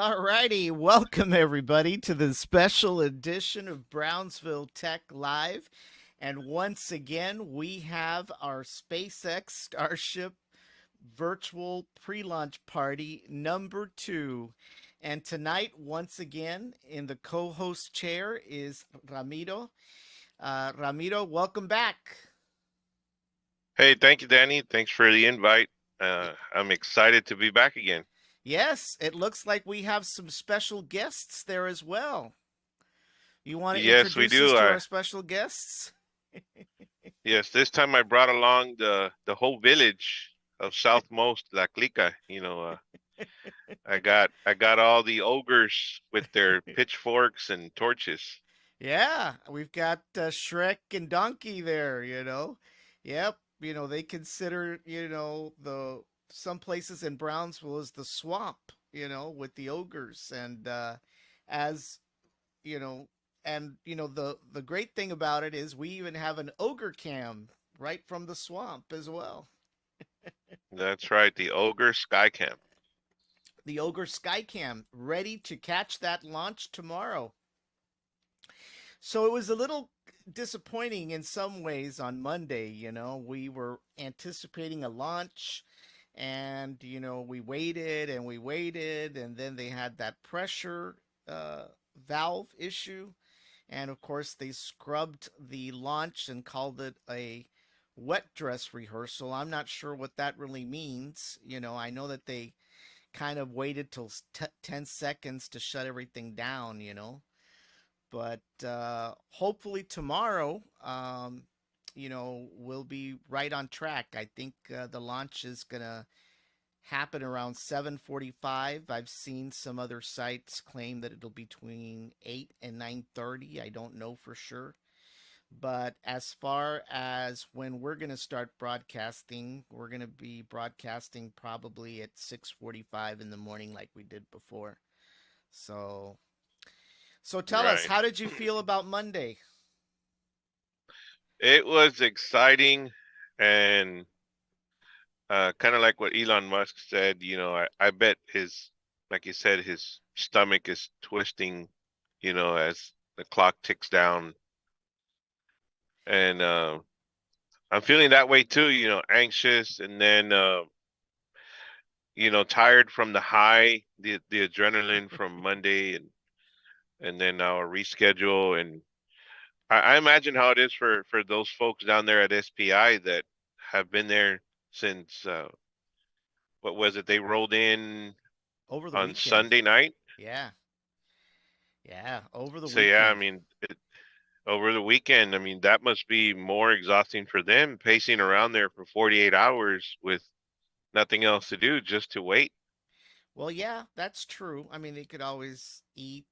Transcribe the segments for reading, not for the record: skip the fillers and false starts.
All righty, welcome everybody to the special edition of Brownsville Tech Live. And once again, we have our SpaceX Starship virtual pre launch party number 2. And tonight, once again, in the co host chair is Ramiro. Ramiro, welcome back. Hey, thank you, Danny. Thanks for the invite. I'm excited to be back again. Yes, it looks like we have some special guests there as well. You want to Yes, we introduce us do. to our special guests? Yes, this time I brought along the whole village of Southmost La Clica. I got all the ogres with their pitchforks and torches. Yeah, we've got Shrek and Donkey there. Yep, they consider, the some places in Brownsville is the swamp, with the ogres and as, you know, the great thing about it is we even have an ogre cam right from the swamp as well. That's right, the ogre skycam. The ogre skycam ready to catch that launch tomorrow. So it was a little disappointing in some ways on Monday. We were anticipating a launch and, we waited and we waited, and then they had that pressure valve issue. And of course, they scrubbed the launch and called it a wet dress rehearsal. I'm not sure what that really means. I know that they kind of waited till 10 seconds to shut everything down. But hopefully tomorrow, we'll be right on track. I think the launch is gonna happen around 7:45. I've seen some other sites claim that it'll be between 8 and 9:30. I don't know for sure. But as far as when we're going to start broadcasting, we're going to be broadcasting probably at 6:45 in the morning like we did before. So tell us, Right. how did you feel about Monday? It was exciting and kind of like what Elon Musk said. I bet like you said, his stomach is twisting, as the clock ticks down. And I'm feeling that way too, anxious and then, tired from the high, the adrenaline from Monday and then now a reschedule. And I imagine how it is for those folks down there at SPI that have been there since, what was it? They rolled in Over the on weekend. Sunday night. Yeah. Yeah, over the So yeah, I weekend. mean, over the weekend, I mean, that must be more exhausting for them pacing around there for 48 hours with nothing else to do, just to wait. Well, yeah, that's true. I mean, they could always eat,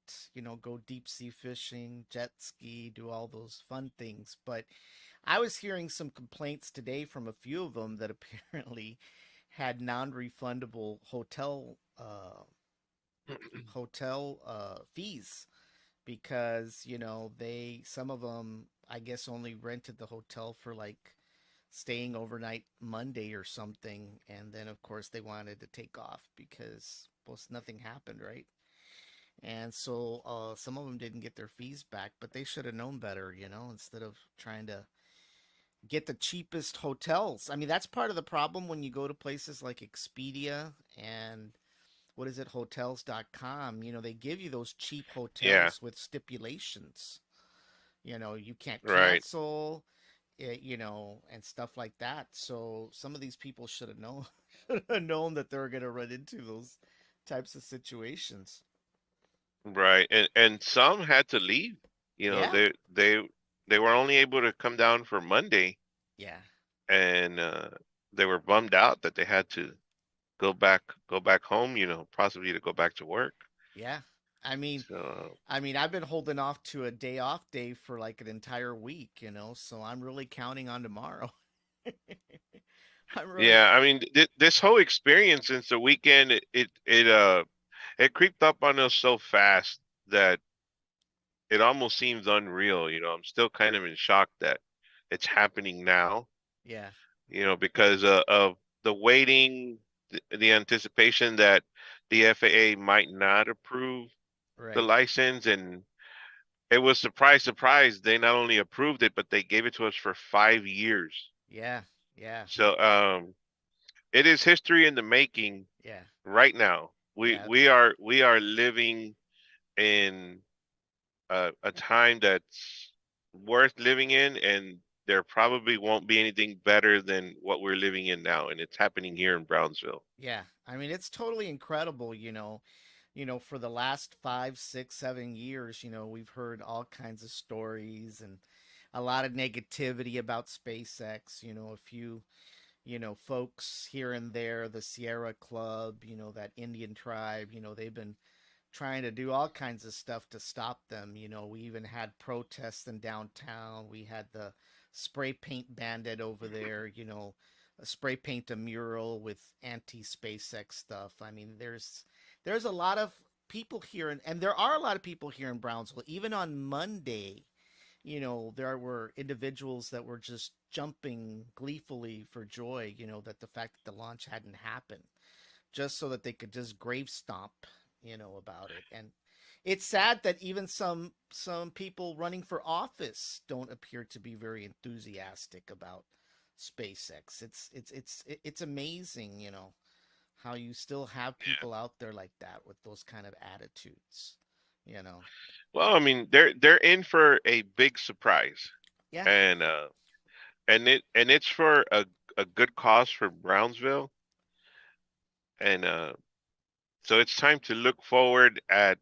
go deep sea fishing, jet ski, do all those fun things. But I was hearing some complaints today from a few of them that apparently had non-refundable hotel fees because they some of them I guess only rented the hotel for like staying overnight Monday or something, and then of course they wanted to take off because well nothing happened, right? And so some of them didn't get their fees back, but they should have known better, instead of trying to get the cheapest hotels. I mean, that's part of the problem when you go to places like Expedia and what is it, hotels.com. They give you those cheap Yeah, hotels with stipulations. You can't right. cancel it, and stuff like that. So some of these people should have known should have known that they were going to run into those types of situations. Right. And some had to leave. You know, Yeah. they were only able to come down for Monday Yeah. and they were bummed out that they had to go back home, possibly to go back to work. Yeah. I mean, So, I've been holding off to a day off day for like an entire week, so I'm really counting on tomorrow. I'm really yeah, I mean, this whole experience since the weekend, it creeped up on us so fast that it almost seems unreal. I'm still kind of in shock that it's happening now, yeah. because of the waiting, the anticipation that the FAA might not approve the Right. license, and it was surprise, surprise. They not only approved it, but they gave it to us for 5 years. Yeah. Yeah. So it is history in the making Yeah. right now. We Yeah. we are we are living in a time that's worth living in, and there probably won't be anything better than what we're living in now, and it's happening here in Brownsville. Yeah. I mean, it's totally incredible, for the last 5, 6, 7 years, we've heard all kinds of stories and a lot of negativity about SpaceX. A few, folks here and there, the Sierra Club, that Indian tribe, they've been trying to do all kinds of stuff to stop them. We even had protests in downtown. We had the spray paint bandit over there, spray paint a mural with anti SpaceX stuff. I mean, there's a lot of people here, and there are a lot of people here in Brownsville. Even on Monday, there were individuals that were just jumping gleefully for joy, that the fact that the launch hadn't happened, just so that they could just grave stomp, about it. And it's sad that even some people running for office don't appear to be very enthusiastic about SpaceX. It's amazing, how you still have Yeah. people out there like that with those kind of attitudes, you know. Well, I mean, they're in for a big surprise, Yeah, and it's for a good cause for Brownsville, and so it's time to look forward at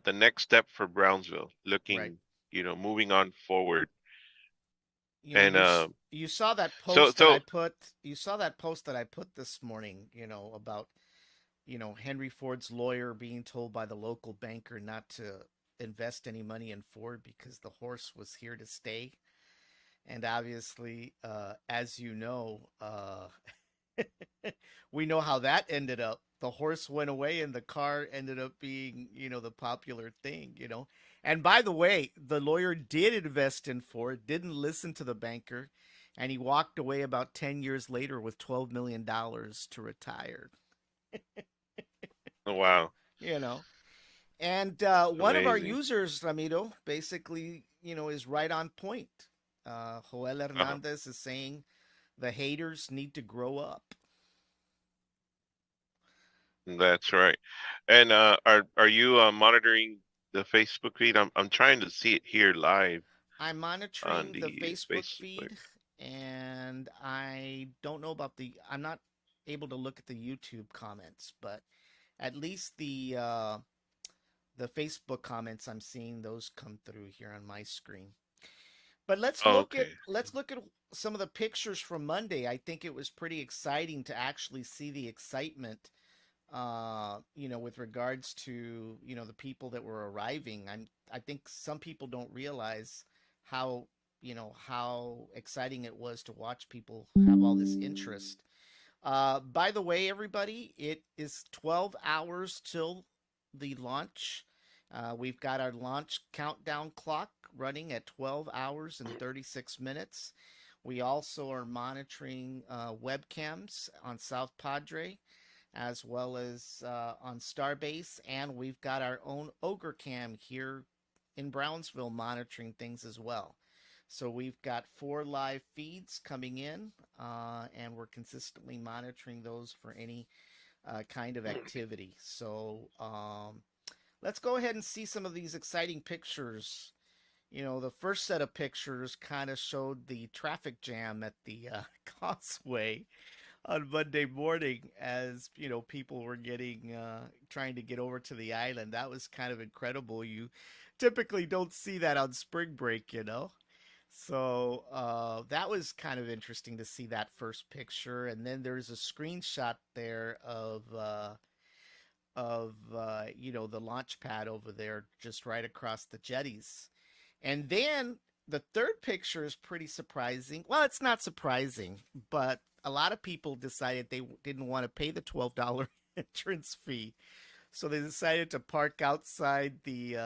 the next step for Brownsville, right. looking, moving on forward, You know, and you saw that so post that I so put. You saw that post that I put this morning. About Henry Ford's lawyer being told by the local banker not to invest any money in Ford because the horse was here to stay. And obviously, as you know, we know how that ended up. The horse went away and the car ended up being, the popular thing, And by the way, the lawyer did invest in Ford, didn't listen to the banker, and he walked away about 10 years later with $12 million to retire, wow, you know. And one of our amazing. users, Ramiro, basically, is right on point. Joel Uh-huh. Hernandez is saying the haters need to grow up. That's right. And are you monitoring the Facebook feed? I'm trying to see it here live I'm on monitoring the the Facebook Facebook. feed, and I don't know about I'm not able to look at the YouTube comments, but at least the Facebook comments, I'm seeing those come through here on my screen. But Oh, okay. let's look at some of the pictures from Monday. I think it was pretty exciting to actually see the excitement, with regards to, the people that were arriving. I think some people don't realize how, how exciting it was to watch people have all this interest. By the way, everybody, it is 12 hours till the launch. We've got our launch countdown clock running at 12 hours and 36 minutes. We also are monitoring webcams on South Padre as well as on Starbase, and we've got our own Ogre Cam here in Brownsville monitoring things as well. So we've got 4 live feeds coming in, and we're consistently monitoring those for any kind of activity. So let's go ahead and see some of these exciting pictures. The first set of pictures kind of showed the traffic jam at the causeway on Monday morning as people were getting trying to get over to the island. That was kind of incredible. You typically don't see that on spring break. So that was kind of interesting to see that first picture, and then there's a screenshot there of the launch pad over there, just right across the jetties, and then the third picture is pretty surprising. Well, it's not surprising, but a lot of people decided they didn't want to pay the $12 entrance fee, so they decided to park outside the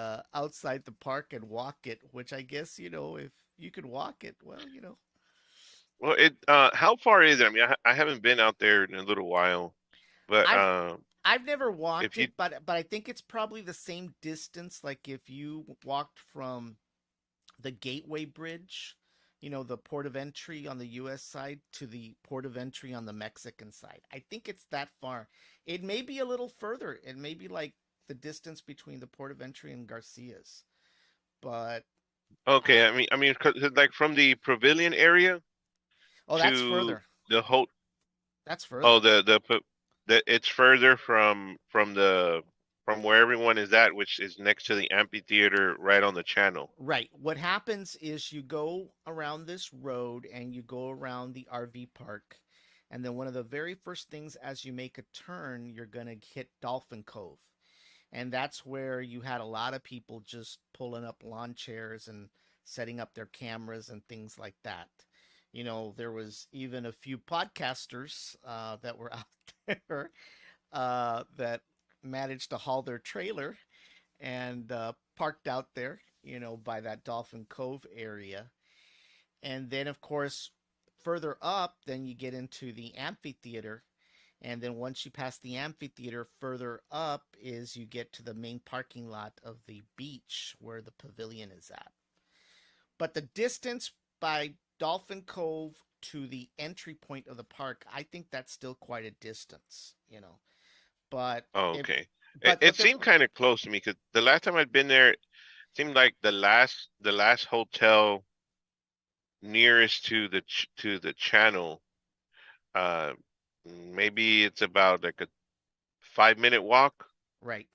park and walk it. Which I guess if you could walk it, well. Well, it how far is it? I mean, I haven't been out there in a little while, but I've I've never walked If you it, but I think it's probably the same distance. Like if you walked from the Gateway Bridge, the port of entry on the U.S. side to the port of entry on the Mexican side. I think it's that far. It may be a little further. It may be like the distance between the port of entry and Garcia's, but okay, uh, I mean, 'cause, like from the pavilion area oh, that's to further. the whole. That's Oh, further. the it's further from where everyone is at, which is next to the amphitheater, right on the channel. Right. What happens is you go around this road and you go around the RV park. And then one of the very first things as you make a turn, you're going to hit Dolphin Cove. And that's where you had a lot of people just pulling up lawn chairs and setting up their cameras and things like that. There was even a few podcasters that were out there that managed to haul their trailer and parked out there, by that Dolphin Cove area. And then, of course, further up, then you get into the amphitheater. And then once you pass the amphitheater, further up is you get to the main parking lot of the beach where the pavilion is at. But the distance by Dolphin Cove to the entry point of the park, I think that's still quite a distance. But Oh, if okay. It, but it but there seemed kind of close to me because the last time I'd been there, it seemed like the last hotel nearest to the channel. Uh, Maybe it's about like a 5 minute walk. right,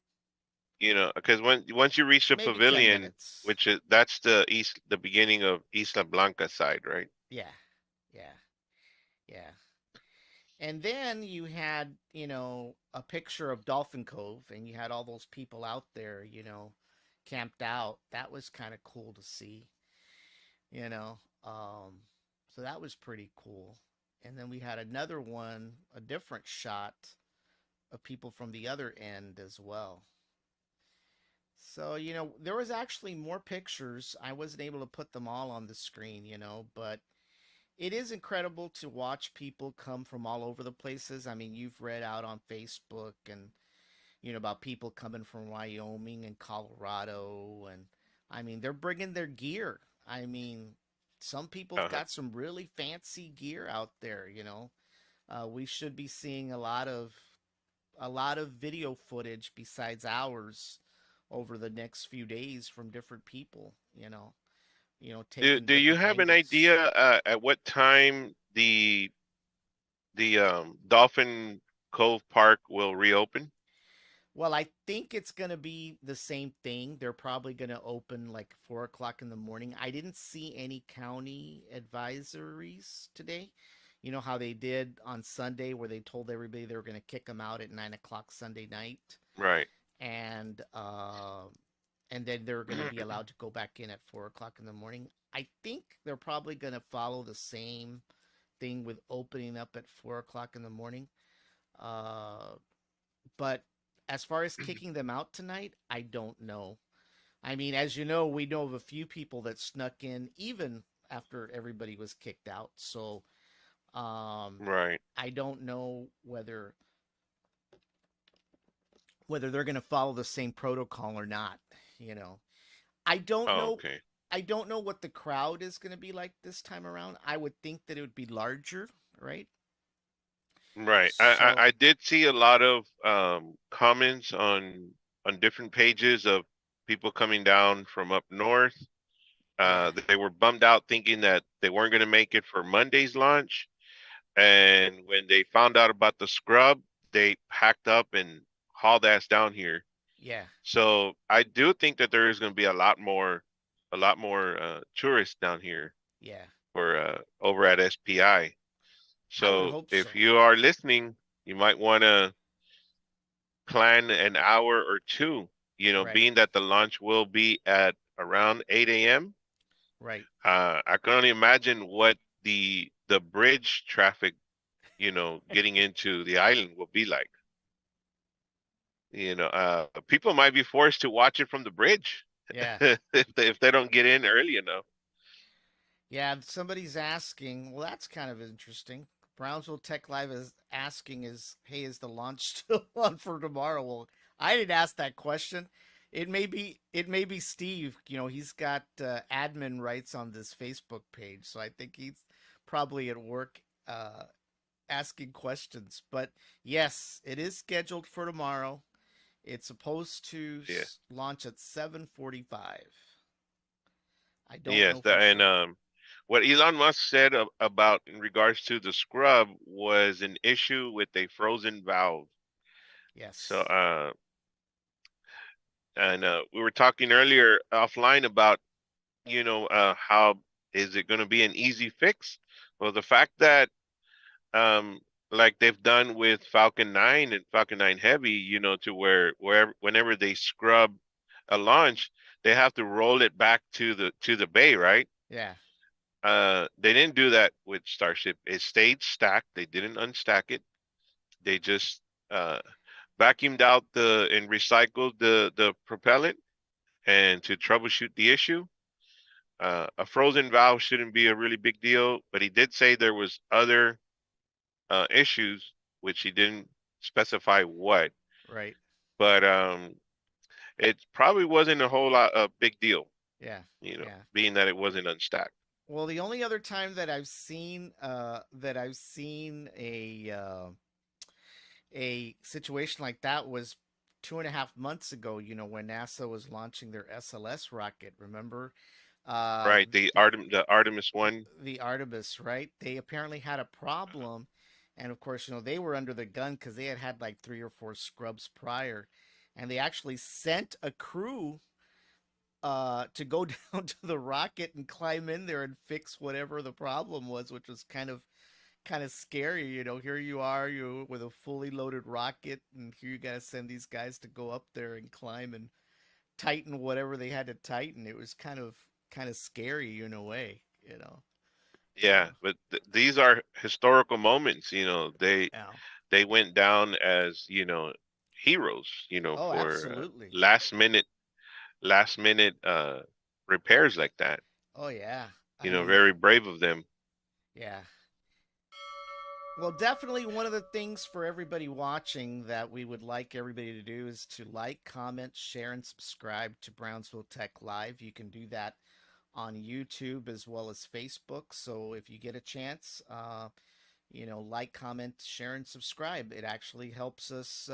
Because once you reach the maybe 10 pavilion, minutes. which is that's the beginning of Isla Blanca side, right? Yeah, yeah, yeah. And then you had, a picture of Dolphin Cove and you had all those people out there, camped out. That was kind of cool to see, you know. Um, so that was pretty cool. And then we had another one, a different shot of people from the other end as well. So, there was actually more pictures. I wasn't able to put them all on the screen, but it is incredible to watch people come from all over the places. I mean, you've read out on Facebook and about people coming from Wyoming and Colorado, and I mean they're bringing their gear. I mean, some people've Uh-huh. got some really fancy gear out there. We should be seeing a lot of video footage besides ours over the next few days from different people. Do Taking do you different have an angles. idea at what time the Dolphin Cove Park will reopen? Well, I think it's going to be the same thing. They're probably going to open like 4 o'clock in the morning. I didn't see any county advisories today. You know how they did on Sunday, where they told everybody they were going to kick them out at 9 o'clock Sunday night, Right. and then they're going to be allowed to go back in at 4 o'clock in the morning. I think they're probably going to follow the same thing with opening up at 4 o'clock in the morning. Uh, but as far as kicking them out tonight, I don't know. I mean, as you know, we know of a few people that snuck in even after everybody was kicked out. So um, Right. I don't know whether they're going to follow the same protocol or not. You know, I don't Oh, know. okay. I don't know what the crowd is going to be like this time around. I would think that it would be larger, right? Right. So I did see a lot of comments on different pages of people coming down from up north. yeah, They were bummed out thinking that they weren't going to make it for Monday's launch. And when they found out about the scrub, they packed up and hauled ass down here. yeah, So I do think that there is going to be a lot more tourists down here yeah. for over at SPI. I would So hope if so. you are listening, you might want to plan an hour or two. Right, Being that the launch will be at around 8 a.m. right. I can only imagine what the bridge traffic, getting into the island will be like. People might be forced to watch it from the bridge Yeah. if they don't get in early enough. Yeah, somebody's asking. Well, that's kind of interesting. Brownsville Tech Live is asking hey, is the launch still on for tomorrow? Well, I didn't ask that question. It may be Steve. He's got admin rights on this Facebook page, so I think he's probably at work asking questions. But yes, it is scheduled for tomorrow. It's supposed to Yeah. launch at 7:45. I don't Yes. know for And sure. what Elon Musk said about in regards to the scrub was an issue with a frozen valve. So, Yes. and we were talking earlier offline about, how is it going to be an easy fix? Well, the fact that, um, like they've done with Falcon 9 and Falcon 9 Heavy, to wherever whenever they scrub a launch, they have to roll it back to the bay, right? Yeah. They didn't do that with Starship. It stayed stacked. They didn't unstack it. They just uh, vacuumed out the and recycled the propellant and to troubleshoot the issue. A frozen valve shouldn't be a really big deal, but he did say there was other issues which he didn't specify what. Right. But it probably wasn't a whole lot a big deal, Yeah. Yeah. being that it wasn't unstacked. Well, the only other time that I've seen a situation like that was 2.5 months ago. When NASA was launching their SLS rocket. Remember, uh, Right. The Artemis one. the Artemis, right? They apparently had a problem, and of course, they were under the gun because they had had like 3 or 4 scrubs prior, and they actually sent a crew to go down to the rocket and climb in there and fix whatever the problem was, which was kind of scary. Here you are, you with a fully loaded rocket, and here you gotta send these guys to go up there and climb and tighten whatever they had to tighten. It was kind of scary in a way. Yeah, Uh, but these are historical moments. yeah. They went down as heroes. Oh, For absolutely. last minute repairs like that. Oh yeah. I mean, Very brave of them. yeah. Well, definitely one of the things for everybody watching that we would like everybody to do is to like, comment, share, and subscribe to Brownsville Tech Live. You can do that on YouTube as well as Facebook. So if you get a chance, like, comment, share, and subscribe. It actually helps us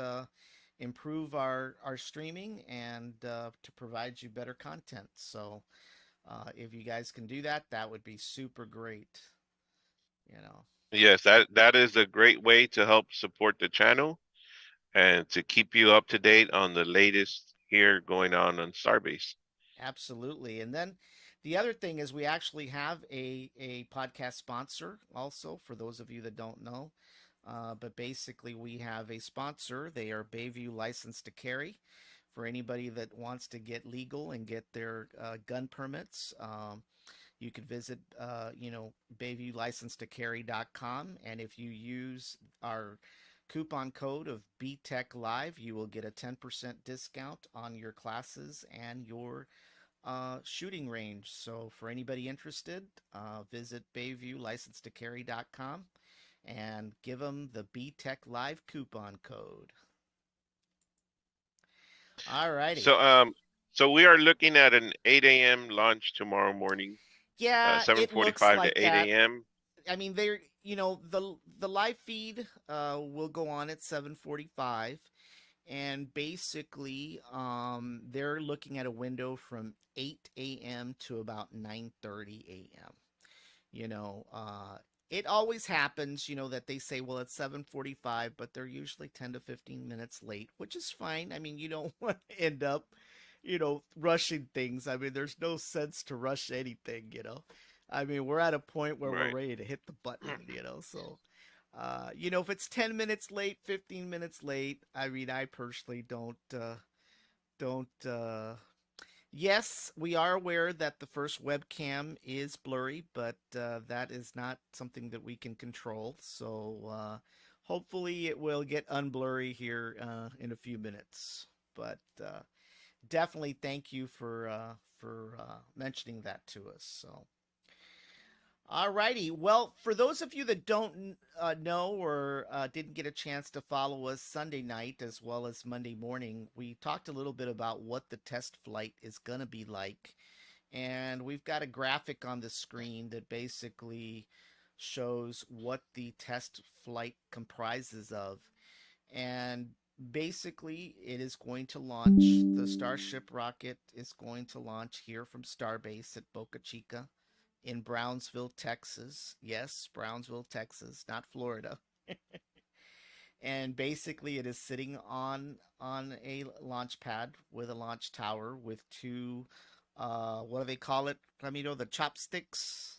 improve our streaming and to provide you better content. So if you guys can do that, that would be super great. You know. Yes, that is a great way to help support the channel and to keep you up to date on the latest here going on Starbase. Absolutely. And then the other thing is we actually have a podcast sponsor also for those of you that don't know. But basically, we have a sponsor. They are Bayview Licensed to Carry for anybody that wants to get legal and get their gun permits. You can visit, BayviewLicensedToCarry.com. And if you use our coupon code of BTech Live, you will get a 10% discount on your classes and your shooting range. So for anybody interested, visit BayviewLicensedToCarry.com and give them the BTech Live coupon code. All righty. So so we are looking at an 8 a.m. launch tomorrow morning, Yeah, it looks 7:45 like to 8 that. a.m. I mean, the live feed will go on at 7:45, and basically, they're looking at a window from 8 a.m. to about 9:30 a.m. You know, it always happens, that they say, well, it's 7:45, but they're usually 10 to 15 minutes late, which is fine. I mean, you don't want to end up, rushing things. I mean, there's no sense to rush anything. I mean, we're at a point where we're Right. ready to hit the button. So, if it's 10 minutes late, 15 minutes late, I mean, I personally don't. Yes, we are aware that the first webcam is blurry, but that is not something that we can control. So hopefully it will get unblurry here in a few minutes. But definitely thank you for mentioning that to us. So All righty. Well, for those of you that don't know or didn't get a chance to follow us Sunday night as well as Monday morning, we talked a little bit about what the test flight is going to be like. And we've got a graphic on the screen that basically shows what the test flight comprises of. And basically, it is going to launch. The Starship rocket is going to launch here from Starbase at Boca Chica in Brownsville, Texas. Yes, Brownsville, Texas, not Florida. And basically, it is sitting on a launch pad with a launch tower with two, what do they call it, Ramiro? The chopsticks.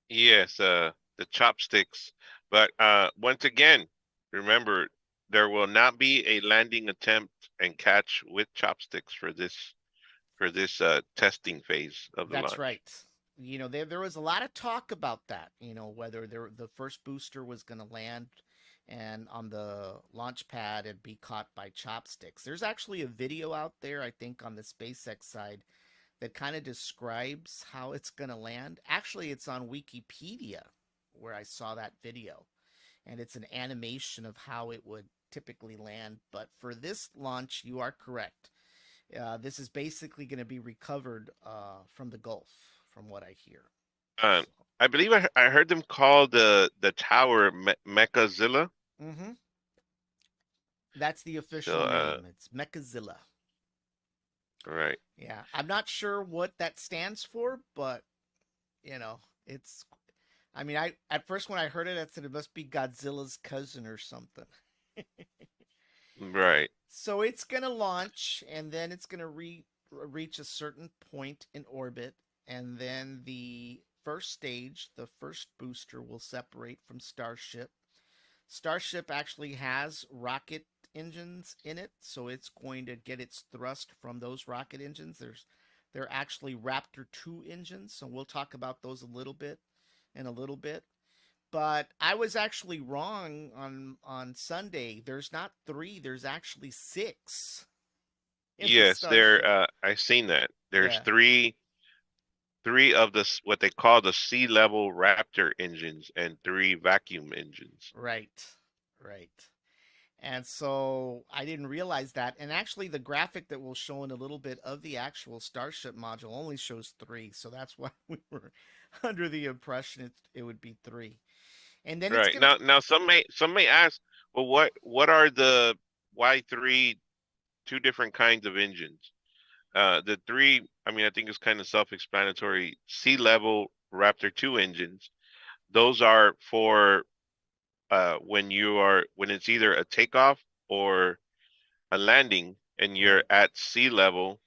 Yes, the chopsticks. But once again, remember there will not be a landing attempt and catch with chopsticks for this testing phase of the That's launch. right. There was a lot of talk about that. Whether the first booster was going to land and on the launch pad and be caught by chopsticks. There's actually a video out there, I think, on the SpaceX side that kind of describes how it's going to land. Actually, it's on Wikipedia where I saw that video, and it's an animation of how it would typically land. But for this launch, you are correct. This is basically going to be recovered from the Gulf, from what I hear. Um, So, I believe I heard them call the tower Mechazilla. mm-hmm. That's the So official name. It's Mechazilla. right, Yeah, I'm not sure what that stands for, but you know, it's. I mean, I at first when I heard it, I said it must be Godzilla's cousin or something. right. So it's going to launch, and then it's going to reach a certain point in orbit, and then the first stage, the first booster, will separate from Starship. Starship actually has rocket engines in it, so it's going to get its thrust from those rocket engines. They're actually Raptor 2 engines, so we'll talk about those a little bit in a little bit. But I was actually wrong on Sunday. There's not three. There's actually six in the Yes, there. Starship. I've seen that. There's Yeah, three of what they call the sea level Raptor engines and three vacuum engines. right, right. And so I didn't realize that. And actually, the graphic that will show in a little bit of the actual Starship module only shows three. So that's why we were under the impression it would be three. And then it's Right. gonna. Now some may ask, well, what are the why three two different kinds of engines? The three, I mean, I think it's kind of self-explanatory. Sea level Raptor 2 engines, those are for when it's either a takeoff or a landing and you're Right, at sea level,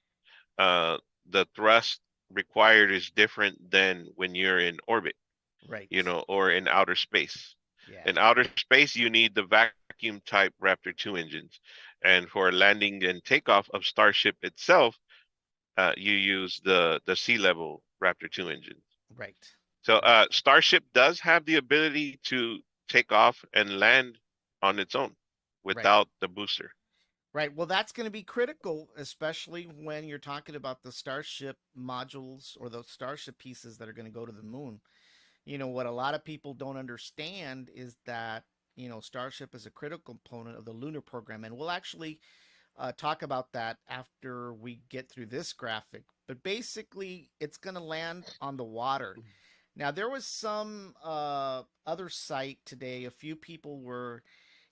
uh, the thrust required is different than when you're in orbit, right. or in outer space. Yeah, In outer space, you need the vacuum type Raptor 2 engines. And for landing and takeoff of Starship itself, you use the sea level Raptor 2 engines. right, So right, Starship does have the ability to take off and land on its own right. without the booster. Right. Well, that's going to be critical, especially when you're talking about the Starship modules or those Starship pieces that are going to go to the moon. What a lot of people don't understand is that, Starship is a critical component of the lunar program. And we'll actually talk about that after we get through this graphic. But basically, it's going to land on the water. Now, there was some other site today, a few people were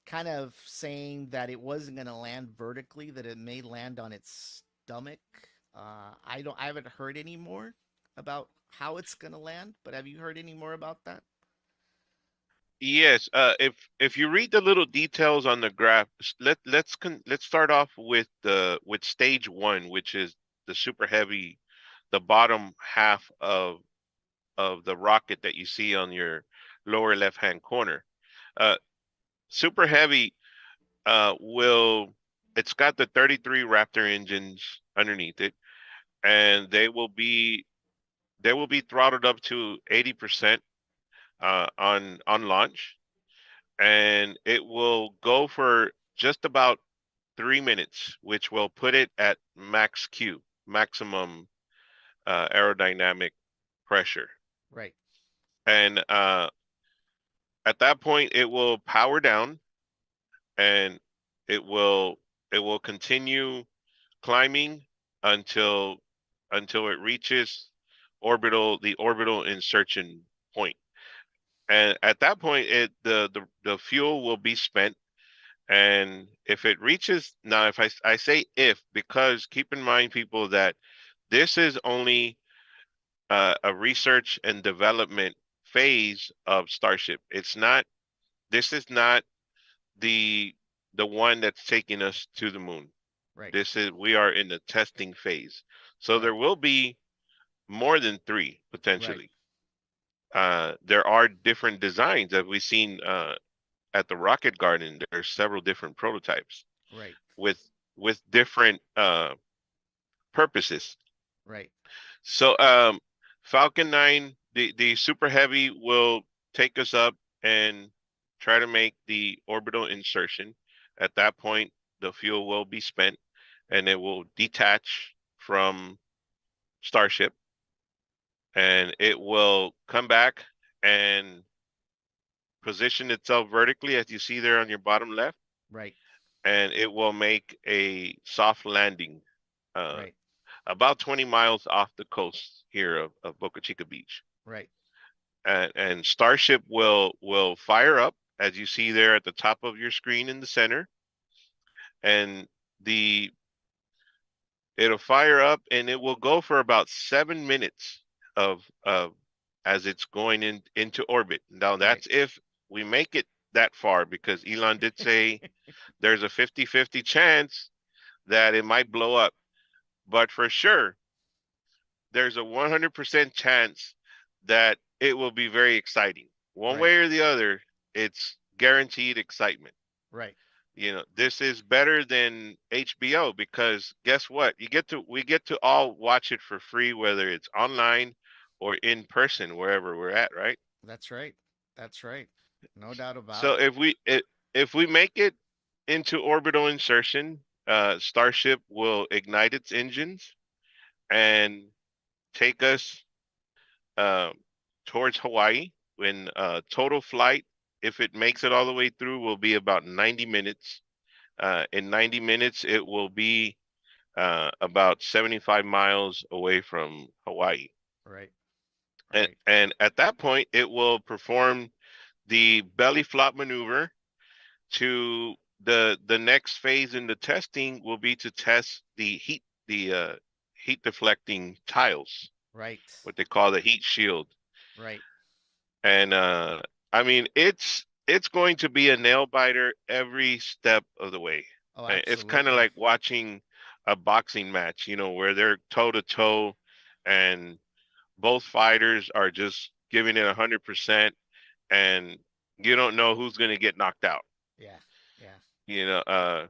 kind of saying that it wasn't going to land vertically, that it may land on its stomach. I haven't heard any more about how it's going to land, but have you heard any more about that? Yes, if you read the little details on the graph, let's start off with stage one, which is the super heavy, the bottom half of the rocket that you see on your lower left hand corner. Uh, Super heavy will it's got the 33 Raptor engines underneath it, and they will be throttled up to 80% on launch, and it will go for just about 3 minutes, which will put it at max Q, maximum aerodynamic pressure. Right. And at that point, it will power down, and it will it will continue climbing until it reaches the orbital insertion point. And at that point, the fuel will be spent. And if it reaches, now, if I say if, because keep in mind, people, that this is only a research and development phase of Starship. It's not, this is not the one that's taking us to the moon. Right. We are in the testing phase. So Right. there will be more than three Right. potentially. There are different designs that we've seen at the Rocket Garden. There's several different prototypes Right. with different purposes. Right. So Falcon 9, the Super Heavy will take us up and try to make the orbital insertion. At that point, the fuel will be spent and it will detach from Starship, and it will come back and position itself vertically, as you see there on your bottom left, Right. and it will make a soft landing uh, Right. about 20 miles off the coast here of Boca Chica Beach. Right. And Starship will fire up, as you see there at the top of your screen in the center, and the it'll fire up, and it will go for about 7 minutes of as it's going into orbit. Now Right. that's if we make it that far, because Elon did say there's a 50-50 chance that it might blow up. But for sure, there's a 100% chance that it will be very exciting. One Right. way or the other, it's guaranteed excitement. Right. This is better than HBO, because guess what? We get to all watch it for free, whether it's online or in person, wherever we're at, right? That's right. That's right. No doubt about So it. if we make it into orbital insertion, Starship will ignite its engines and take us um, towards Hawaii. When total flight, if it makes it all the way through, will be about 90 minutes. In 90 minutes, it will be about 75 miles away from Hawaii. Right. And, Right. and at that point, it will perform the belly flop maneuver to the next phase in the testing will be to test the heat deflecting tiles, Right. what they call the heat shield. Right. And I mean, it's going to be a nail biter every step of the way. Oh, It's kind of absolutely. like watching a boxing match, where they're toe to toe, and both fighters are just giving it 100%, and you don't know who's going to get knocked out. Yeah. Yeah. You know,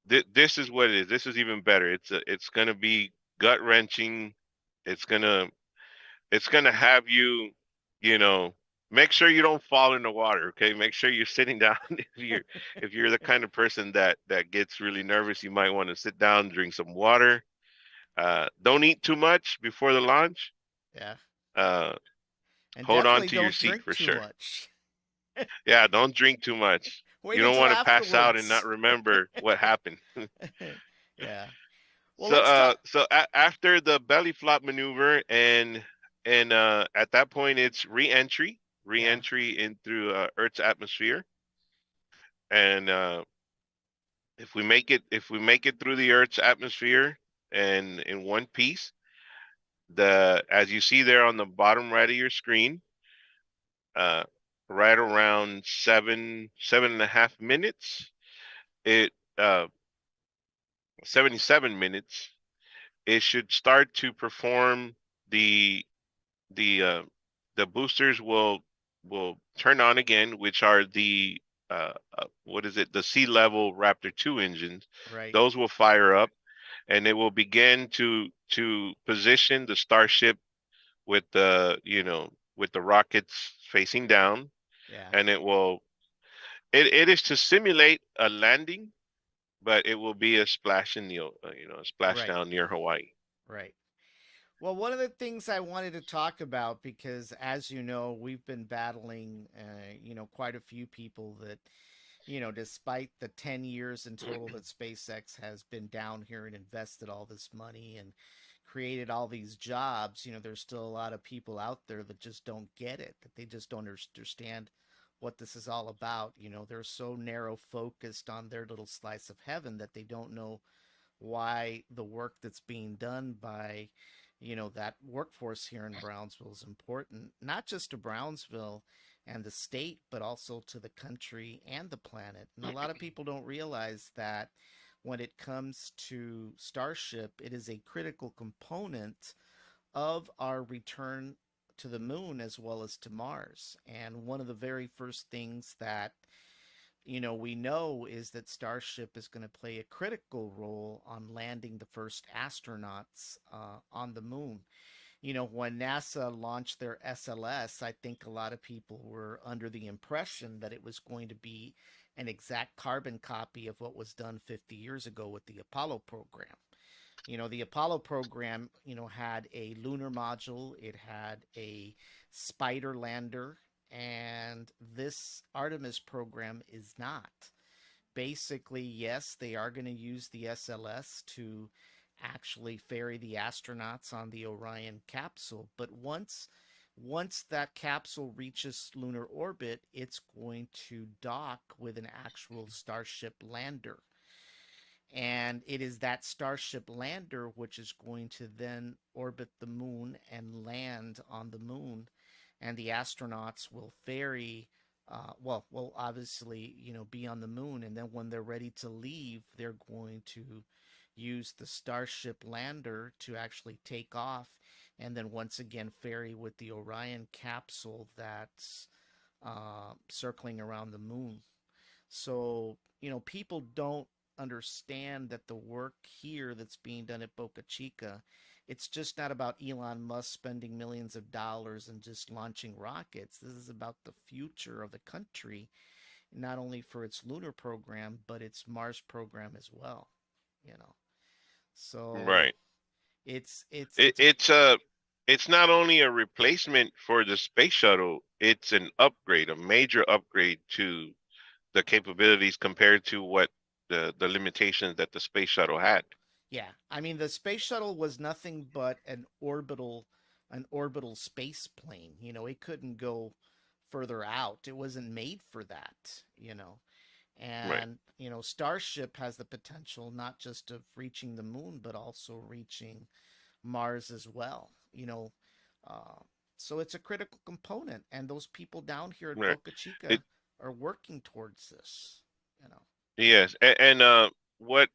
this is what it is. This is even better. It's going to be gut wrenching. It's gonna it's gonna have you, you know, make sure you don't fall in the water. Okay, make sure you're sitting down. If you're the kind of person that gets really nervous, you might want to sit down, drink some water. Don't eat too much before the launch. Yeah. Uh, And Hold on definitely to your don't seat drink for too sure. much. Yeah, don't drink too much. Wait You don't until want to pass out and not afterwards. remember what happened. Yeah. Well, So let's talk. after the belly flop maneuver, and at that point it's re-entry, Yeah. in through Earth's atmosphere. And if we make it through the Earth's atmosphere and in one piece, the as you see there on the bottom right of your screen, uh, right around 7.5 minutes, it 77 minutes, it should start to perform the the uh, the boosters will turn on again, which are the what is it? The sea level Raptor 2 engines. Right. Those will fire up, and they will begin to position the Starship with the rockets facing down, Yeah. and it is to simulate a landing, but it will be a splash in the a splashdown Right. near Hawaii. Right. Well, one of the things I wanted to talk about, because as you know, we've been battling, quite a few people that, despite the 10 years in total that SpaceX has been down here and invested all this money and created all these jobs, there's still a lot of people out there that just don't get it, that they just don't understand what this is all about. They're so narrow focused on their little slice of heaven that they don't know why the work that's being done by that workforce here in Brownsville is important, not just to Brownsville and the state, but also to the country and the planet. And a lot of people don't realize that when it comes to Starship, it is a critical component of our return to the moon as well as to Mars. And one of the very first things that we know is that Starship is going to play a critical role on landing the first astronauts on the moon. When NASA launched their SLS, I think a lot of people were under the impression that it was going to be an exact carbon copy of what was done 50 years ago with the Apollo program. The Apollo program, had a lunar module, it had a spider lander, and this Artemis program is not. Basically, yes, they are going to use the SLS to actually ferry the astronauts on the Orion capsule, but once that capsule reaches lunar orbit, it's going to dock with an actual Starship lander. And it is that Starship lander which is going to then orbit the moon and land on the moon. And the astronauts will ferry, will obviously, be on the moon. And then when they're ready to leave, they're going to use the Starship lander to actually take off. And then once again, ferry with the Orion capsule that's circling around the moon. So, people don't understand that the work here that's being done at Boca Chica, it's just not about Elon Musk spending millions of dollars and just launching rockets. This is about the future of the country, not only for its lunar program, but its Mars program as well, you know. So Right. it's It, it's a it's a it's not only a replacement for the space shuttle, it's an upgrade, a major upgrade to the capabilities compared to what the limitations that the space shuttle had. Yeah, I mean the space shuttle was nothing but an orbital space plane. It couldn't go further out. It wasn't made for that. Right. And Starship has the potential not just of reaching the moon, but also reaching Mars as well. Uh, so it's a critical component, and those people down here at Right. Boca It Chica are working towards this. You know, yes, and what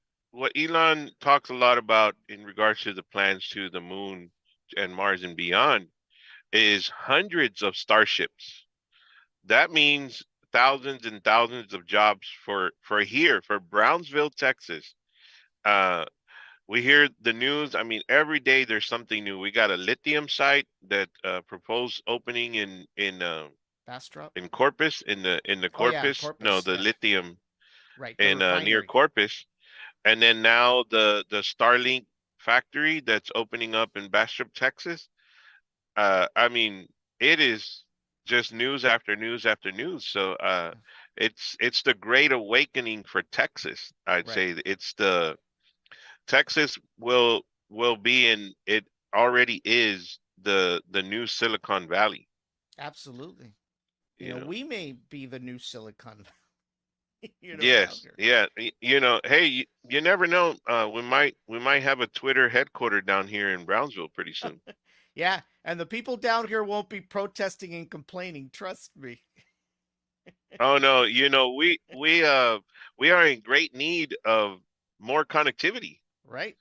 Elon talks a lot about in regards to the plans to the moon and Mars and beyond is hundreds of starships. That means thousands and thousands of jobs for here for Brownsville, Texas. Uh, we hear the news. I mean, every day there's something new. We got a lithium site that proposed opening Bastrop. in Corpus in the Oh yeah, Corpus. No, Corpus. the Yeah, lithium right. The in near refinery. Corpus, and then now the Starlink factory that's opening up in Bastrop, Texas. I mean, it is just news after news after news. So it's the great awakening for Texas. I'd Right. say it's the Texas will be in it already is the new Silicon Valley. Absolutely. You know. We may be the new Silicon Valley, down Yes, here. yeah. Hey, you never know. We might have a Twitter headquarter down here in Brownsville pretty soon. Yeah, and the people down here won't be protesting and complaining. Trust me. Oh no, we are in great need of more connectivity. Right?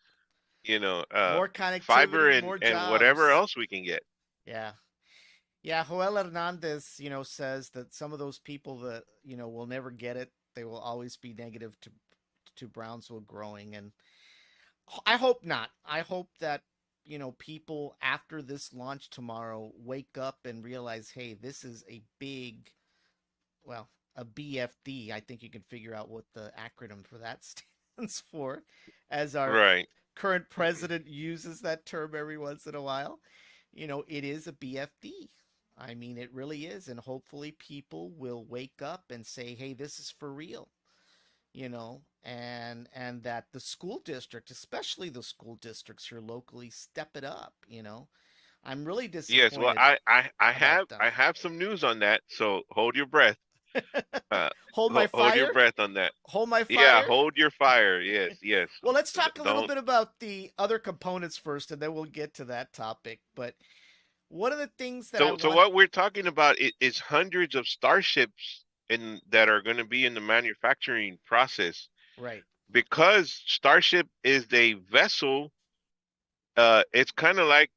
You know, More fiber connectivity, and more whatever jobs. else we can get. Yeah. Yeah, Joel Hernandez, says that some of those people that, will never get it, they will always be negative to Brownsville growing. And I hope not. I hope that, people after this launch tomorrow wake up and realize, hey, this is a big, well, a BFD. I think you can figure out what the acronym for that stands for, as our Right. current president uses that term every once in a while. It is a BFD. I mean, it really is. And hopefully people will wake up and say, hey, this is for real, and that the school district, especially the school districts here locally, step it up. I'm really Yes, well, disappointed about them. I have some news on that. So hold your breath. Uh, Hold my hold your fire. breath on that. Hold my Yeah, fire. hold your fire. Yes, yes. Well, let's talk a little Don't. bit about the other components first, and then we'll get to that topic. But one of the things that I So, want, what we're talking about is hundreds of starships in that are going to be in the manufacturing process right, because Starship is a vessel. It's kind of like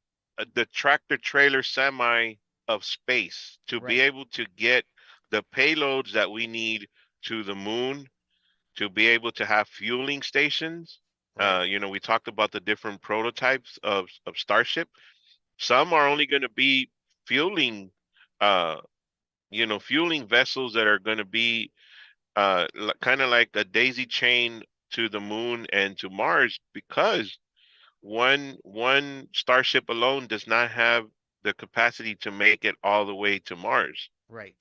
the tractor trailer semi of space to be right, able to get the payloads that we need to the moon, to be able to have fueling stations. right, We talked about the different prototypes of Starship. Some are only going to be fueling, uh, fueling vessels that are going to be kind of like a daisy chain to the moon and to Mars, because one starship alone does not have the capacity to make it all the way to Mars. right,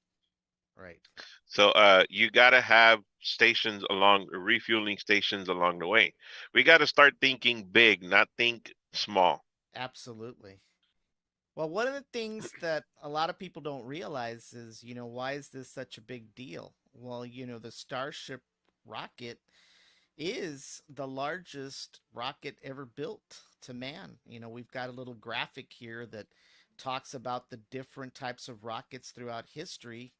right. So you got to have stations along refueling stations along the way. We got to start thinking big, not think small. Absolutely. Well, one of the things that a lot of people don't realize is, why is this such a big deal? Well, the Starship rocket is the largest rocket ever built to man. We've got a little graphic here that talks about the different types of rockets throughout history.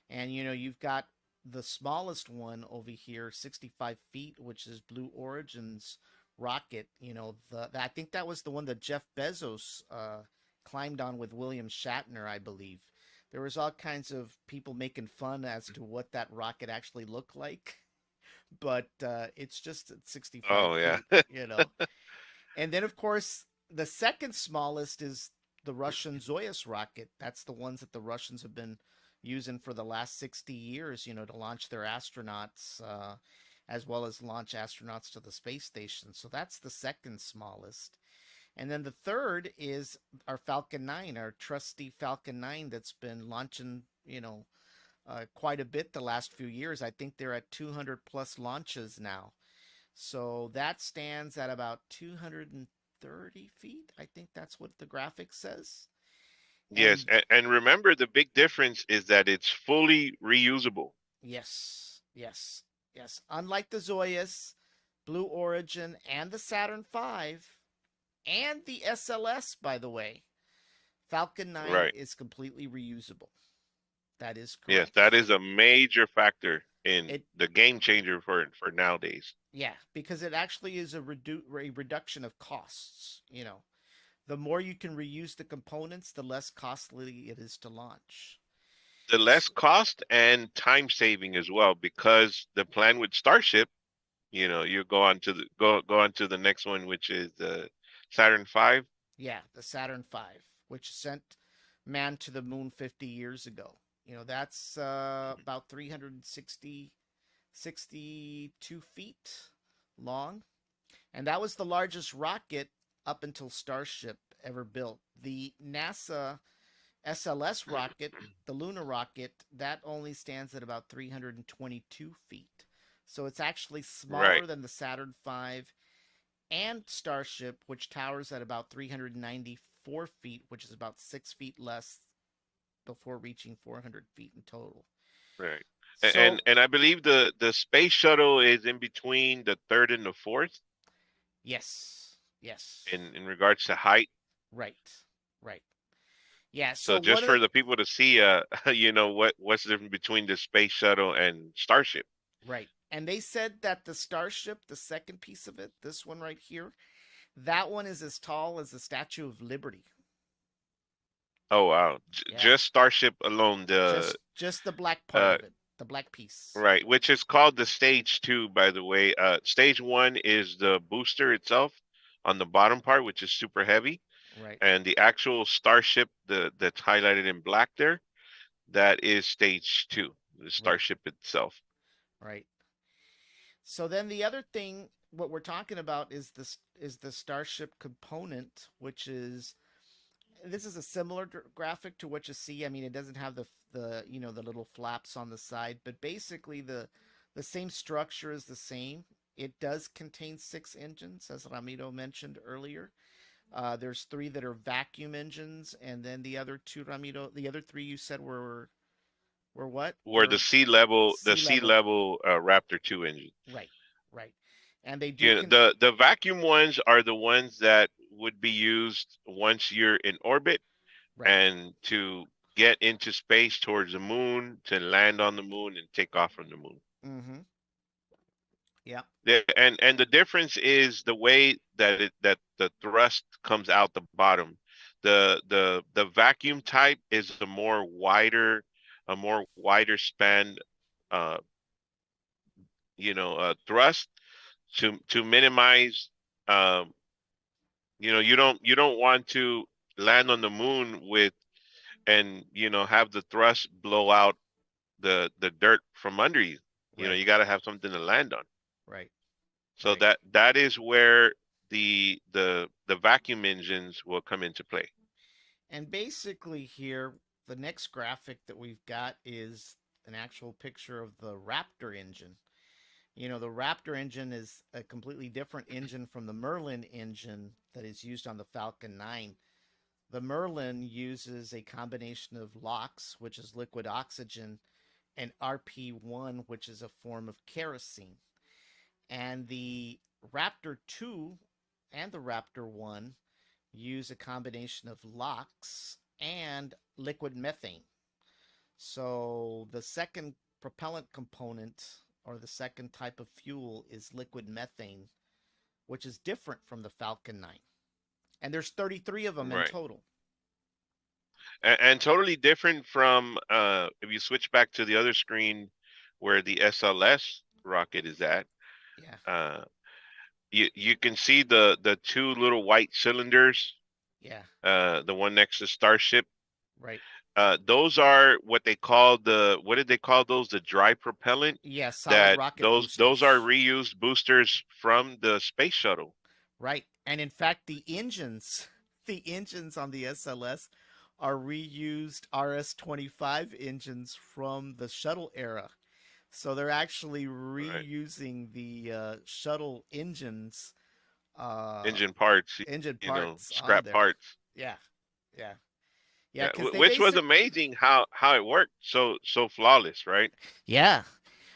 And, you've got the smallest one over here, 65 feet, which is Blue Origin's rocket. I think that was the one that Jeff Bezos climbed on with William Shatner, I believe. There was all kinds of people making fun as to what that rocket actually looked like, but it's just at 65 Oh yeah. feet. And then, of course, the second smallest is the Russian Soyuz rocket. That's the ones that the Russians have been using for the last 60 years, to launch their astronauts, as well as launch astronauts to the space station. So that's the second smallest. And then the third is our Falcon 9, our trusty Falcon 9 that's been launching, quite a bit the last few years. I think they're at 200 plus launches now. So that stands at about 230 feet. I think that's what the graphic says. Yes, And and remember the big difference is that it's fully reusable. yes, yes, yes. Unlike the Zoyas, Blue Origin, and the Saturn V, and the SLS, by the way, Falcon 9 Right. is completely reusable. That is Yes, that correct. is a major factor in It the game changer for nowadays. Yeah, because it actually is a reduction of costs. The more you can reuse the components, the less costly it is to launch. The less cost and time saving as well, because the plan with Starship, you go on to the go on to the next one, which is the Saturn V. Yeah, the Saturn V, which sent man to the moon 50 years ago. That's about 362 feet long. And that was the largest rocket up until Starship ever built. The NASA SLS rocket, the lunar rocket, that only stands at about 322 feet. So it's actually Right, smaller than the Saturn V and Starship, which towers at about 394 feet, which is about 6 feet less before reaching 400 feet in total. right. So, And I believe the space shuttle is in between the third and the fourth yes, yes, in regards to height. right, right. Yeah, so So one just of the for the people to see, what's the difference between the space shuttle and Starship? right. And they said that the Starship, the second piece of it, this one right here, that one is as tall as the Statue of Liberty. Oh wow, Yeah. just Starship alone, Just the black part uh of it, the black piece. right, which is called the stage two, by the way. Stage one is the booster itself on the bottom part, which is super heavy, Right. and the actual Starship, that's highlighted in black there, that is stage two, the Right. Starship itself. Right. So then the other thing, what we're talking about is the Starship component, which is this is a similar graphic to what you see. I mean, it doesn't have the the little flaps on the side, but basically the same structure is the same. It does contain six engines, as Ramiro mentioned earlier. There's three that are vacuum engines, and then the other two, Ramiro, the other three you said were what? Where Were the sea sea level. level Raptor 2 engine. Right, right. And they do You know, the vacuum ones are the ones that would be used once you're in orbit right. and to get into space towards the moon, to land on the moon and take off from the moon. Mm-hmm. Yeah, And the difference is the way that the thrust comes out the bottom. The vacuum type is a more wider span uh thrust to minimize um you don't want to land on the moon with and have the thrust blow out the dirt from under you. right, You got to have something to land on. right, So right. that is where the vacuum engines will come into play. And basically here, the next graphic that we've got is an actual picture of the Raptor engine. The Raptor engine is a completely different engine from the Merlin engine that is used on the Falcon 9. The Merlin uses a combination of LOX, which is liquid oxygen, and RP1, which is a form of kerosene. And the Raptor 2 and the Raptor 1 use a combination of LOX and liquid methane. So the second propellant component or the second type of fuel is liquid methane, which is different from the Falcon 9. And there's 33 of them in Right. total. And totally different from if you switch back to the other screen where the SLS rocket is at. Yeah, Uh, you can see the two little white cylinders, yeah, the one next to Starship. right. Those are what they call what did they call those? The dry propellant. Yeah, solid That rocket those are boosters. reused boosters from the space shuttle. Right. And in fact, the engines on the SLS are reused RS-25 engines from the shuttle era. So they're actually Right. reusing the shuttle uh, Engine parts, engine parts on scrap there. parts. Yeah, yeah, yeah. Yeah, Because they which was basic. amazing how it worked so flawless, right? Yeah.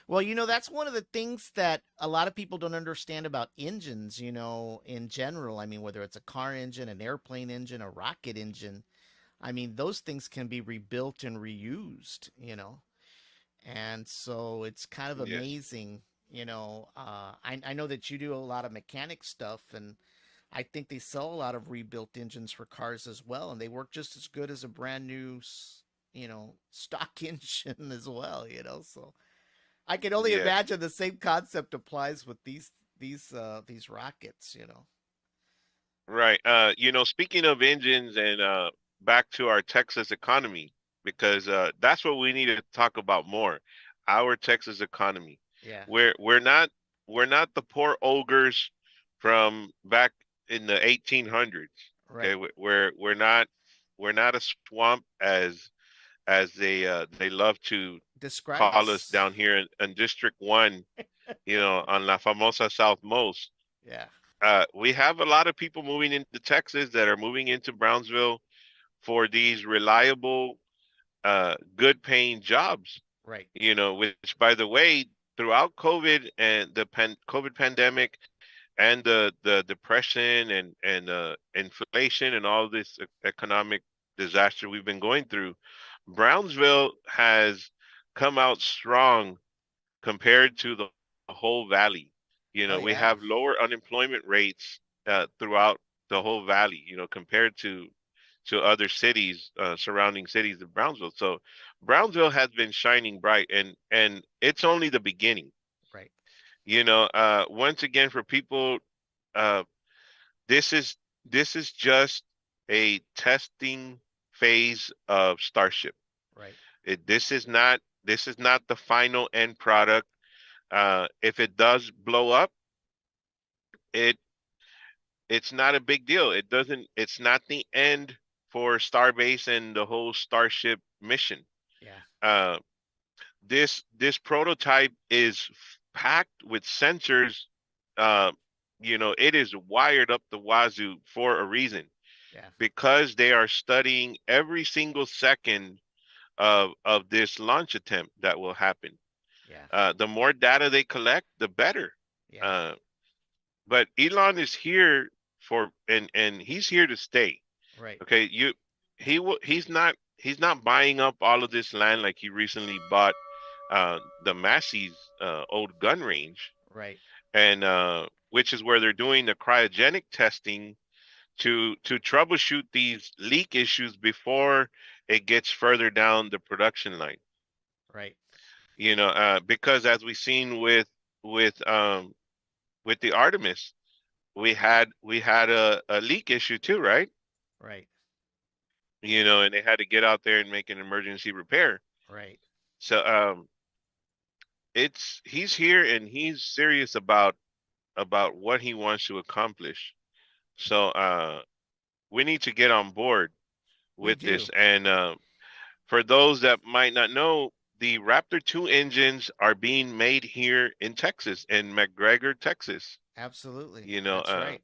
Well, that's one of the things that a lot of people don't understand about engines. In general. I mean, whether it's a car engine, an airplane engine, a rocket engine. I mean, those things can be rebuilt and reused. And so it's kind of Yes. amazing. I know that you do a lot of mechanic stuff, and I think they sell a lot of rebuilt engines for cars as well, and they work just as good as a brand new, stock engine as well. So I can only Yes. imagine the same concept applies with these rockets. Right. Speaking of engines and back to our Texas economy, because that's what we need to talk about more. Our Texas economy. Yeah. We're not the poor ogres from back in the 1800s. Okay, Right. we're not a swamp as they love to Describe call us us. down here in District 1, on La Famosa Southmost. Yeah. We have a lot of people moving into Texas that are moving into Brownsville for these reliable, good paying jobs, Right. which by the way, throughout COVID and the COVID pandemic and the depression and inflation and all this economic disaster we've been going through, Brownsville has come out strong compared to the whole valley. Oh We yeah. have lower unemployment rates throughout the whole valley, compared to other cities, surrounding cities of Brownsville. So Brownsville has been shining bright, and it's only the beginning. Right. Once again, for people, uh, this is just a testing phase of Starship. Right. This is not the final end product. If it does blow up, it it's not a big deal. It doesn't. It's not the end for Starbase and the whole Starship mission. Yeah. Uh, this prototype is packed with sensors. Uh, it is wired up the wazoo for a reason, Yeah. because they are studying every single second of this launch attempt that will happen. Yeah. The more data they collect, the better. Yeah. Uh, but Elon is here and he's here to stay. Right. Okay, he's not buying up all of this land like he recently bought the Massey's old gun range, Right. and which is where they're doing the cryogenic testing to troubleshoot these leak issues before it gets further down the production line. Right. Because as we've seen with the Artemis, we had a leak issue too, right? Right. And they had to get out there and make an emergency repair. Right. So he's here and he's serious about what he wants to accomplish. So we need to get on board We with this. do. And for those that might not know, the Raptor 2 engines are being made here in Texas, in McGregor, Texas. Absolutely. You know, That's uh, right.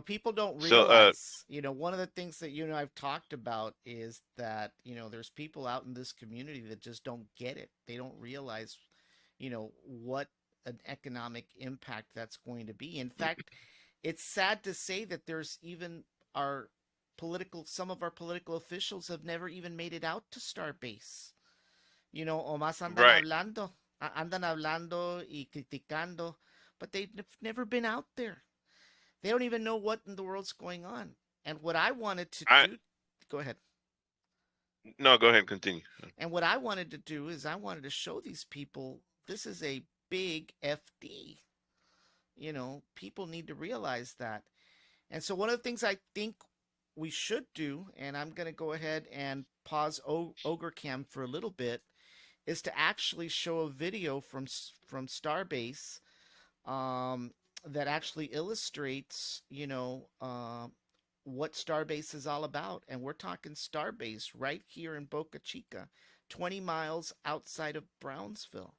People don't so realize, one of the things that I've talked about is that, there's people out in this community that just don't get it. They don't realize, what an economic impact that's going to be. In fact, it's sad to say that there's even our some of our political officials have never even made it out to Starbase. O más right. andan hablando y criticando, but they've never been out there. They don't even know what in the world's going on. And what I wanted to I do, go ahead. No, go ahead, continue. And what I wanted to do is I wanted to show these people this is a big FD. People need to realize that. And so one of the things I think we should do, and I'm going to go ahead and pause Ogre Cam for a little bit, is to actually show a video from Starbase that actually illustrates, what Starbase is all about. And we're talking Starbase right here in Boca Chica, 20 miles outside of Brownsville.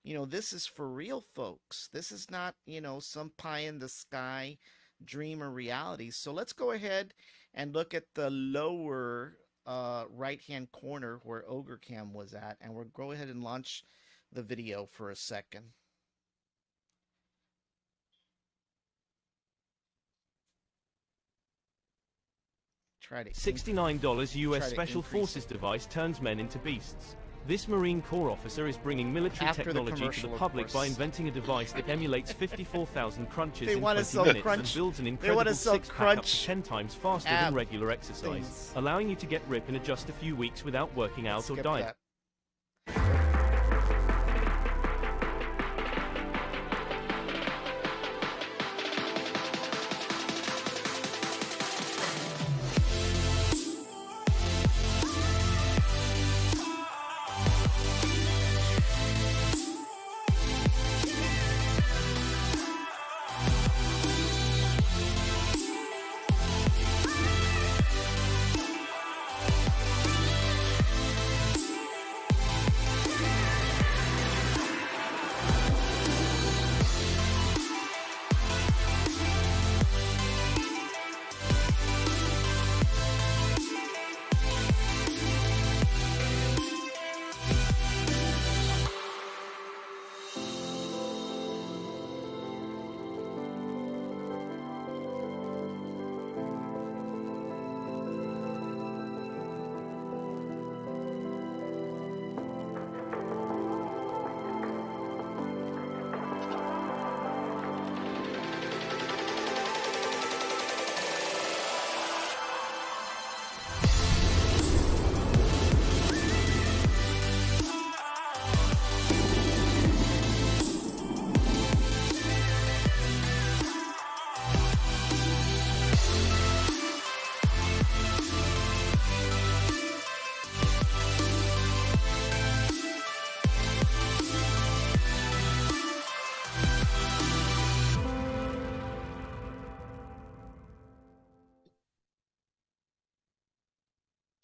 This is for real, folks. This is not, some pie in the sky dream or reality. So let's go ahead and look at the lower right hand corner where Ogre Cam was at, and we'll go ahead and launch the video for a second. $69 US Special Forces device turns men into beasts. This Marine Corps officer is bringing military technology to the public by inventing a device that emulates 54,000 crunches in 20 minutes and builds an incredible six-pack up to 10 times faster than regular exercise, allowing you to get ripped in just a few weeks without working out or dieting.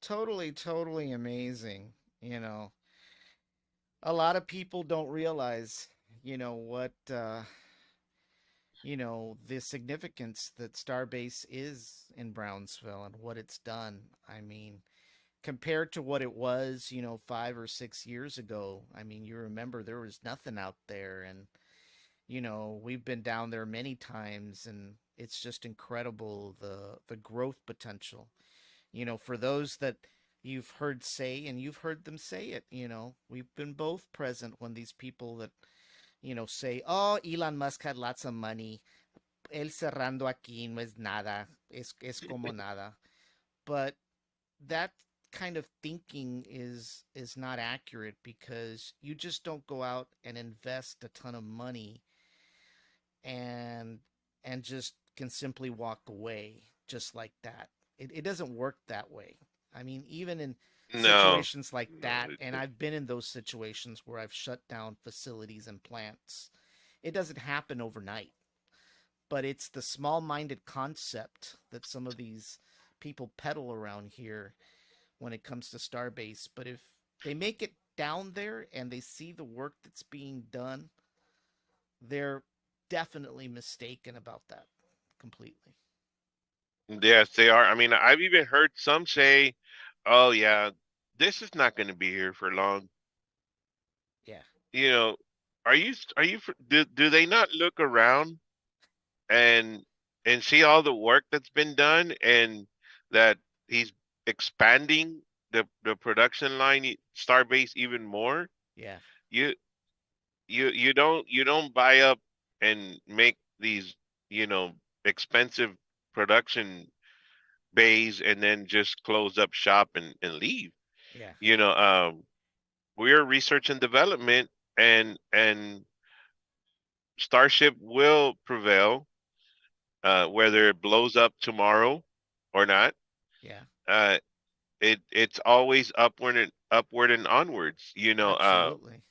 totally, totally amazing. You know, a lot of people don't realize, what the significance that Starbase is in Brownsville and what it's done. I mean, compared to what it was, 5 or 6 years ago, I mean, you remember there was nothing out there. And, we've been down there many times, and it's just incredible the growth potential. For those that you've heard say, and you've heard them say it, we've been both present when these people that, say, oh, Elon Musk had lots of money. Él cerrando aquí no es nada. Es como nada. But that kind of thinking is not accurate, because you just don't go out and invest a ton of money and just can simply walk away just like that. It doesn't work that way. I mean, even in No, situations like no, that, and I've been in those situations where I've shut down facilities and plants, it doesn't happen overnight. But it's the small minded concept that some of these people peddle around here when it comes to Starbase. But if they make it down there and they see the work that's being done, they're definitely mistaken about that completely. yes, they are. I mean, I've even heard some say, "Oh yeah, this is not going to be here for long." Yeah, You know, do they not look around and see all the work that's been done, and that he's expanding the production line, Starbase, even more? yeah, You you don't buy up and make these, you know, expensive production bays and then just close up shop and leave. yeah, You know, we're research and development, and Starship will prevail, whether it blows up tomorrow or not. yeah, Uh, it's always upward and onwards. absolutely.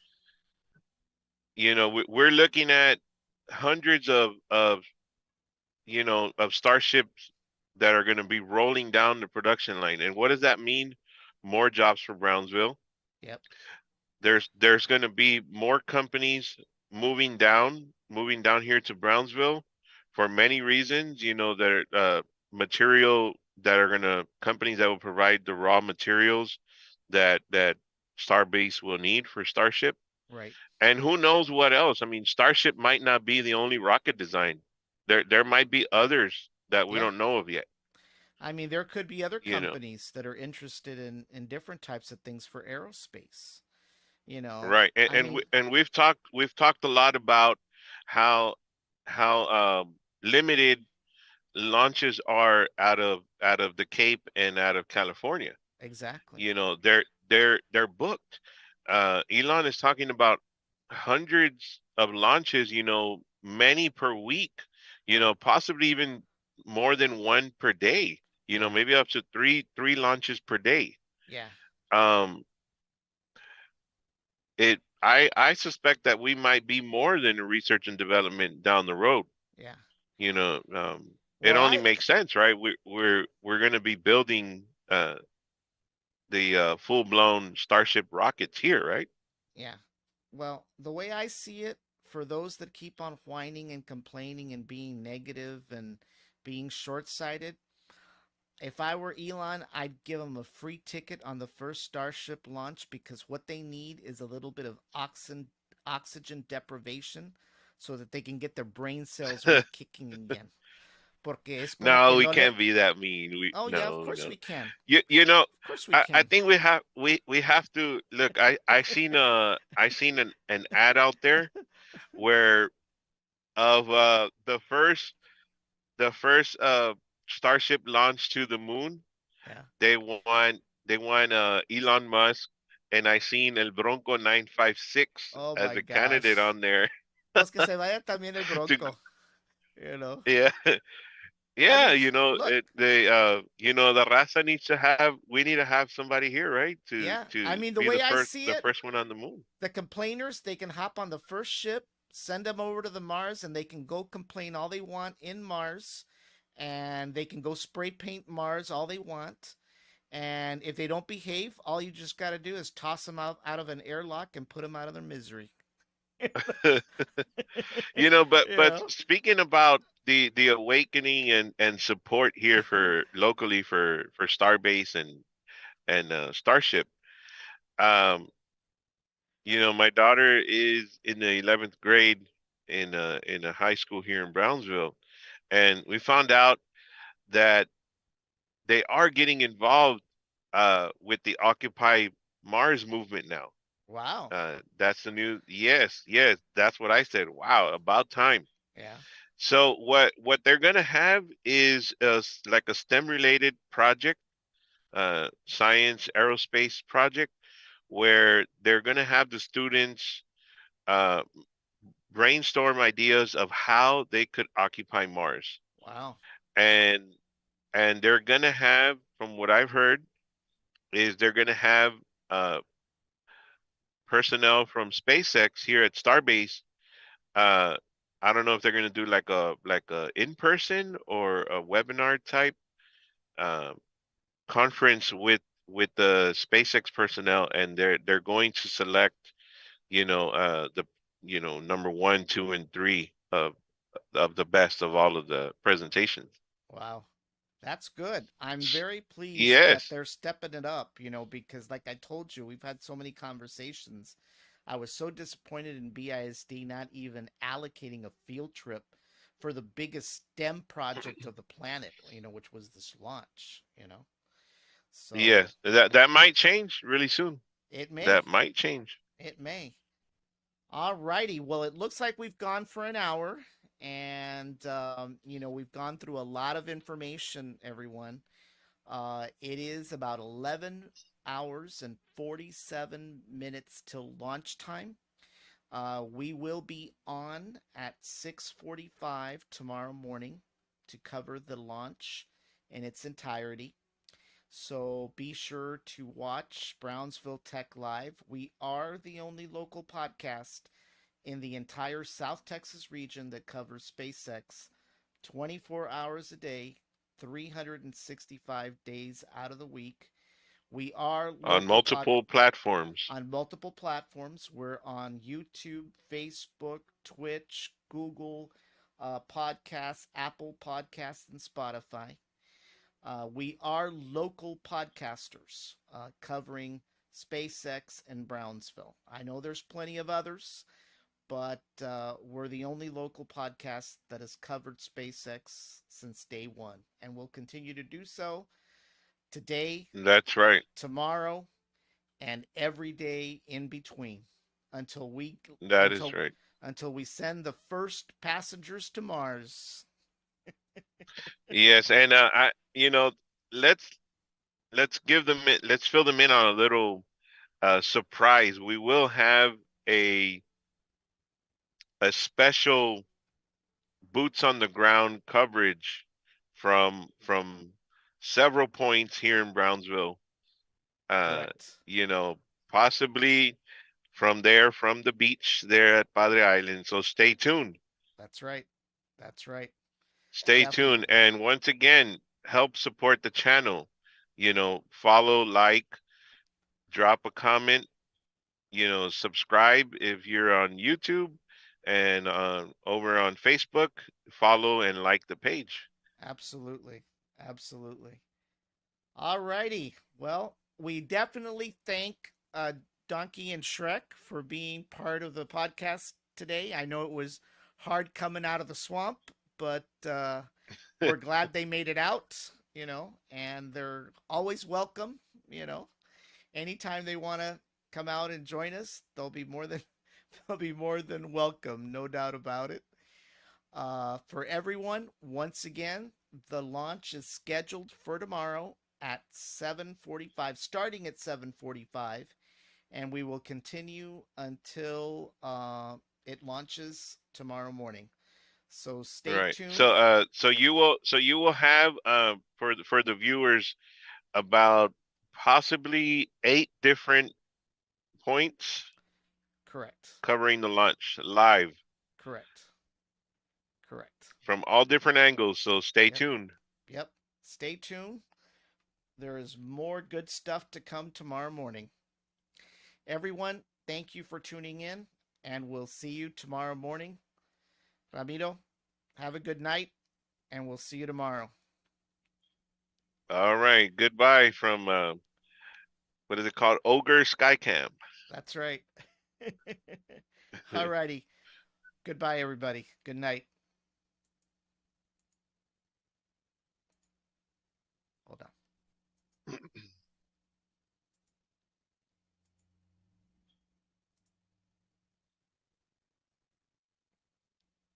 We're looking at hundreds of starships that are going to be rolling down the production line. And what does that mean? More jobs for Brownsville. Yep, There's going to be more companies moving down here to Brownsville for many reasons. That material that are going to companies that will provide the raw materials that Starbase will need for Starship. right. And who knows what else? I mean, Starship might not be the only rocket design. There might be others that we Yeah. don't know of yet. I mean, there could be other You know, companies that are interested in different types of things for aerospace. right? And I mean, we've talked a lot about how limited launches are out of the Cape and out of California. exactly. They're booked. Elon is talking about hundreds of launches, many per week, possibly even more than one per day, Yeah, maybe up to three launches per day. yeah, Um, I suspect that we might be more than a research and development down the road. yeah. You know, it Well, only makes sense, right? We're going to be building the full blown Starship rockets here, right? yeah. Well, the way I see it, for those that keep on whining and complaining and being negative and being short sighted, if I were Elon, I'd give them a free ticket on the first Starship launch, because what they need is a little bit of oxygen deprivation so that they can get their brain cells re-kicking again. Porque es como que No, we no le. can't be that mean. We Oh, yeah, of no, course no. we can. You know, Of course we I can. think we have to look. I seen an ad out there where of the first Starship launch to the moon. Yeah. They want Elon Musk, and I seen El Bronco 956 Oh, as my a candidate gosh. on there. Pues que se vaya también el to Bronco, you know. Yeah. I Yeah, mean, look, the raza needs to have we need to have somebody here, right? To yeah. I to mean, the be the way I first see the it, first one on the moon. the complainers, they can hop on the first ship, send them over to the Mars, and they can go complain all they want in Mars, and they can go spray paint Mars all they want. And if they don't behave, all you just got to do is toss them out of an airlock and put them out of their misery. You but know? speaking about the awakening and support here for locally for Starbase and Starship. Um, my daughter is in the 11th grade in a high school here in Brownsville, and we found out that they are getting involved with the Occupy Mars movement now. Wow. That's the new. Yes, yes, that's what I said. Wow, about time. Yeah. So what they're gonna have is like a STEM related project, science aerospace project, where they're gonna have the students uh, brainstorm ideas of how they could occupy Mars, Wow. and they're gonna have, from what I've heard, is they're gonna have uh, personnel from SpaceX here at Starbase. Uh, I don't know if they're gonna do like a in person or a webinar type uh, conference with the SpaceX personnel, and they're going to select, the number one, two, and three of the best of all of the presentations. Wow. That's good. I'm very pleased that Yes, they're stepping it up, because like I told you, we've had so many conversations. I was so disappointed in BISD not even allocating a field trip for the biggest STEM project of the planet, which was this launch. So yes, that might change really soon. it That may. might change. It may. All righty. Well, it looks like we've gone for an hour, and we've gone through a lot of information, everyone. It is about 11 hours and 47 minutes till launch time. We will be on at 6:45 tomorrow morning to cover the launch in its entirety. So be sure to watch Brownsville Tech Live. We are the only local podcast in the entire South Texas region that covers SpaceX 24 hours a day, 365 days out of the week. We are On local multiple platforms. on multiple platforms. We're on YouTube, Facebook, Twitch, Google Podcasts, Apple Podcasts, and Spotify. We are local podcasters covering SpaceX and Brownsville. I know there's plenty of others, but we're the only local podcast that has covered SpaceX since day one, and will continue to do so today, That's right. tomorrow, and every day in between until we That is until right. until we send the first passengers to Mars. Yes, and let's let's fill them in on a little surprise. We will have a a special boots on the ground coverage from several points here in Brownsville. Uh, Correct. you know, possibly from the beach there at Padre Island. So stay tuned. That's right. That's right. Stay tuned. Definitely. And once again, help support the channel. Follow, like, drop a comment, subscribe if you're on YouTube, and over on Facebook, follow and like the page. Absolutely. Absolutely. All righty. Well, we definitely thank Donkey and Shrek for being part of the podcast today. I know it was hard coming out of the swamp, but we're glad they made it out, and they're always welcome, anytime they want to come out and join us, they'll be more than they'll be more than welcome, no doubt about it. For everyone, once again, the launch is scheduled for tomorrow at 7:45, starting at 7:45, and we will continue until it launches tomorrow morning. So stay Right. tuned. So you will have for the viewers about possibly 8 different points Correct. covering the launch live Correct. Correct. from all different angles. So stay Yep. tuned. Yep. Stay tuned. There is more good stuff to come tomorrow morning. Everyone, thank you for tuning in, and we'll see you tomorrow morning. Ramiro, have a good night, and we'll see you tomorrow. All right. Goodbye from what is it called? Ogre Skycam. That's right. All righty. Goodbye, everybody. Good night.